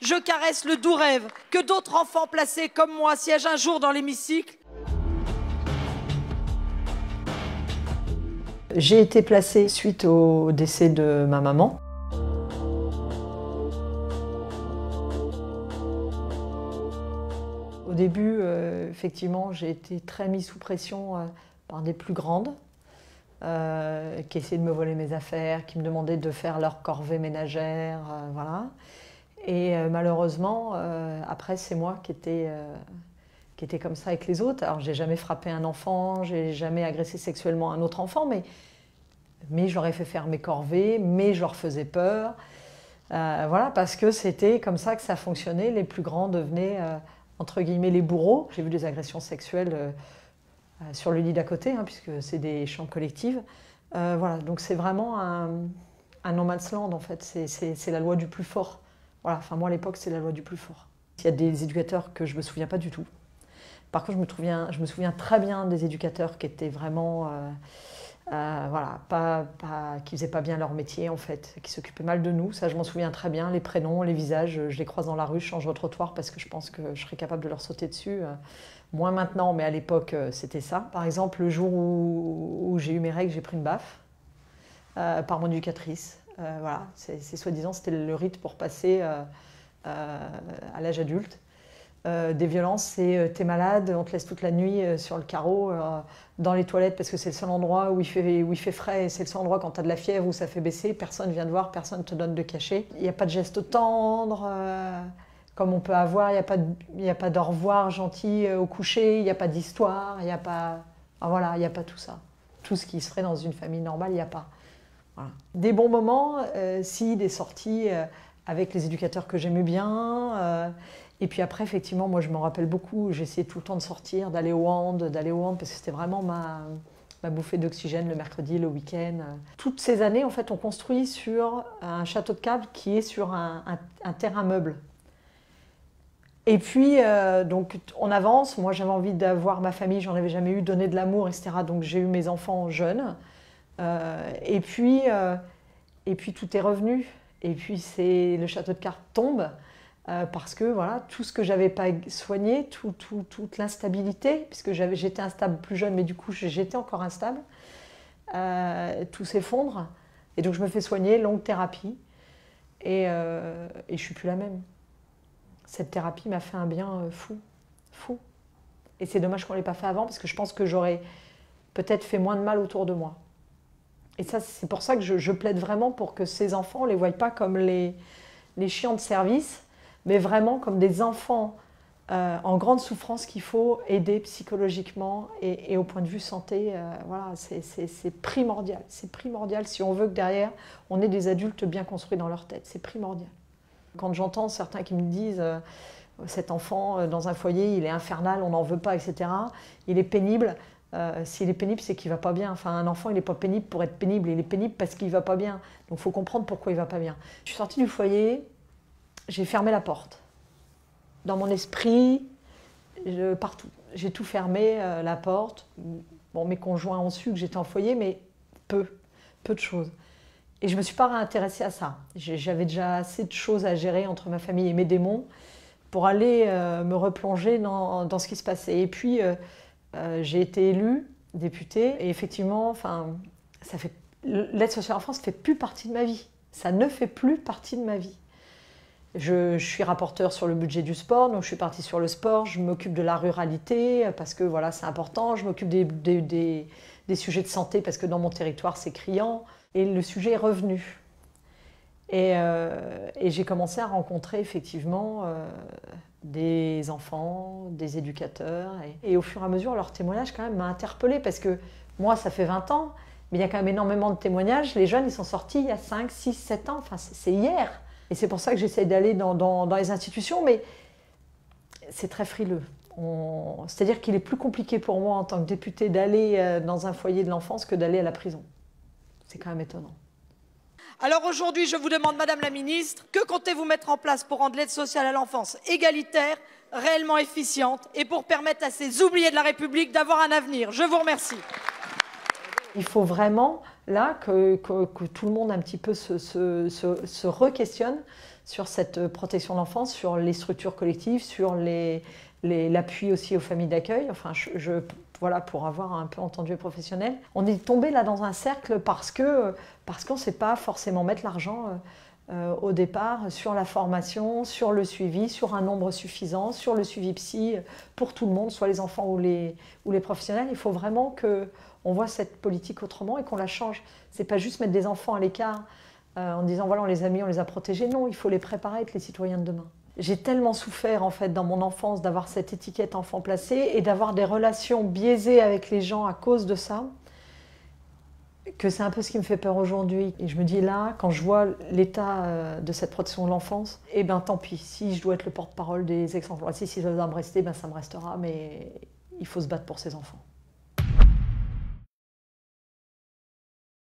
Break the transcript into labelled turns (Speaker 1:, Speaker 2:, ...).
Speaker 1: je caresse le doux rêve que d'autres enfants placés comme moi siègent un jour dans l'hémicycle.
Speaker 2: J'ai été placée suite au décès de ma maman. Au début, effectivement, j'ai été très mise sous pression par des plus grandes qui essayaient de me voler mes affaires, qui me demandaient de faire leur corvée ménagère, voilà. Et malheureusement, après, c'est moi qui étais comme ça avec les autres. Alors, j'ai jamais frappé un enfant, j'ai jamais agressé sexuellement un autre enfant, mais je leur ai fait faire mes corvées, mais je leur faisais peur. Voilà, parce que c'était comme ça que ça fonctionnait. Les plus grands devenaient, entre guillemets, les bourreaux. J'ai vu des agressions sexuelles sur le lit d'à côté, hein, puisque c'est des chambres collectives. Voilà, donc c'est vraiment un no man's land, en fait. C'est la loi du plus fort. Voilà, enfin moi à l'époque, c'est la loi du plus fort. Il y a des éducateurs que je ne me souviens pas du tout. Par contre, je me souviens très bien des éducateurs qui étaient vraiment, voilà, qui faisaient pas bien leur métier en fait, qui s'occupaient mal de nous. Ça, je m'en souviens très bien. Les prénoms, les visages, je les croise dans la rue, je change de trottoir parce que je pense que je serais capable de leur sauter dessus. Moins maintenant, mais à l'époque, c'était ça. Par exemple, le jour où j'ai eu mes règles, j'ai pris une baffe par mon éducatrice. Voilà, c'est soi-disant, c'était le rite pour passer à l'âge adulte. Des violences, c'est t'es malade, on te laisse toute la nuit sur le carreau, dans les toilettes, parce que c'est le seul endroit où il fait frais, et c'est le seul endroit quand tu as de la fièvre où ça fait baisser, personne vient te voir, personne ne te donne de cachet. Il n'y a pas de geste tendre, comme on peut avoir, il n'y a pas d'au revoir gentil au coucher, il n'y a pas d'histoire, il n'y a pas... Ah, voilà, il n'y a pas tout ça. Tout ce qui se ferait dans une famille normale, il n'y a pas. Voilà. Des bons moments, si, des sorties avec les éducateurs que j'aimais bien. Et puis après, effectivement, moi je me rappelle beaucoup, j'essayais tout le temps de sortir, d'aller au hand, parce que c'était vraiment ma bouffée d'oxygène le mercredi, le week-end. Toutes ces années, en fait, on construit sur un château de cartes qui est sur un terrain meuble. Et puis, donc, on avance. Moi, j'avais envie d'avoir ma famille, j'en avais jamais eu, donner de l'amour, etc. Donc, j'ai eu mes enfants jeunes. Et puis, tout est revenu. Et puis, le château de cartes tombe. Parce que voilà, tout ce que j'avais pas soigné, toute l'instabilité, puisque j'étais instable plus jeune, mais du coup j'étais encore instable, tout s'effondre. Et donc je me fais soigner, longue thérapie, et je suis plus la même. Cette thérapie m'a fait un bien fou. Et c'est dommage qu'on ne l'ait pas fait avant, parce que je pense que j'aurais peut-être fait moins de mal autour de moi. Et ça, c'est pour ça que je plaide vraiment pour que ces enfants, on ne les voie pas comme les chiens de service, mais vraiment comme des enfants en grande souffrance qu'il faut aider psychologiquement et au point de vue santé. Voilà, c'est primordial. C'est primordial si on veut que derrière, on ait des adultes bien construits dans leur tête. C'est primordial. Quand j'entends certains qui me disent cet enfant dans un foyer, il est infernal, on n'en veut pas, etc. Il est pénible. S'il est pénible, c'est qu'il ne va pas bien. Enfin, un enfant, il n'est pas pénible pour être pénible. Il est pénible parce qu'il ne va pas bien. Donc, il faut comprendre pourquoi il ne va pas bien. Je suis sortie du foyer. J'ai fermé la porte. Dans mon esprit, partout. J'ai tout fermé, la porte. Bon, mes conjoints ont su que j'étais en foyer, mais peu de choses. Et je ne me suis pas réintéressée à ça. J'avais déjà assez de choses à gérer entre ma famille et mes démons pour aller me replonger dans ce qui se passait. Et puis, j'ai été élue députée. Et effectivement, enfin, l'aide sociale en France ne fait plus partie de ma vie. Ça ne fait plus partie de ma vie. Je suis rapporteure sur le budget du sport, donc je suis partie sur le sport, je m'occupe de la ruralité parce que voilà, c'est important, je m'occupe des sujets de santé parce que dans mon territoire c'est criant, et le sujet est revenu. Et j'ai commencé à rencontrer effectivement des enfants, des éducateurs, et au fur et à mesure leur témoignage quand même m'a interpellée parce que moi ça fait 20 ans, mais il y a quand même énormément de témoignages, les jeunes ils sont sortis il y a 5, 6, 7 ans, enfin c'est hier. Et c'est pour ça que j'essaie d'aller dans les institutions, mais c'est très frileux. C'est-à-dire qu'il est plus compliqué pour moi en tant que députée d'aller dans un foyer de l'enfance que d'aller à la prison. C'est quand même étonnant.
Speaker 1: Alors aujourd'hui, je vous demande, Madame la Ministre, que comptez-vous mettre en place pour rendre l'aide sociale à l'enfance égalitaire, réellement efficiente et pour permettre à ces oubliés de la République d'avoir un avenir? Je vous remercie.
Speaker 2: Il faut vraiment, là, que tout le monde un petit peu se re-questionne sur cette protection de l'enfance, sur les structures collectives, sur l'appui aussi aux familles d'accueil, enfin, voilà, pour avoir un peu entendu les professionnels. On est tombé là dans un cercle parce qu'on ne sait pas forcément mettre l'argent au départ sur la formation, sur le suivi, sur un nombre suffisant, sur le suivi psy pour tout le monde, soit les enfants ou les professionnels. Il faut vraiment qu'on voit cette politique autrement et qu'on la change. Ce n'est pas juste mettre des enfants à l'écart en disant voilà, on les a mis, on les a protégés. Non, il faut les préparer à être les citoyens de demain. J'ai tellement souffert en fait dans mon enfance d'avoir cette étiquette enfant placé et d'avoir des relations biaisées avec les gens à cause de ça, que c'est un peu ce qui me fait peur aujourd'hui. Et je me dis là, quand je vois l'état de cette protection de l'enfance, eh ben tant pis, si je dois être le porte-parole des ex-enfants, si ça doit me rester, ben ça me restera, mais il faut se battre pour ces enfants.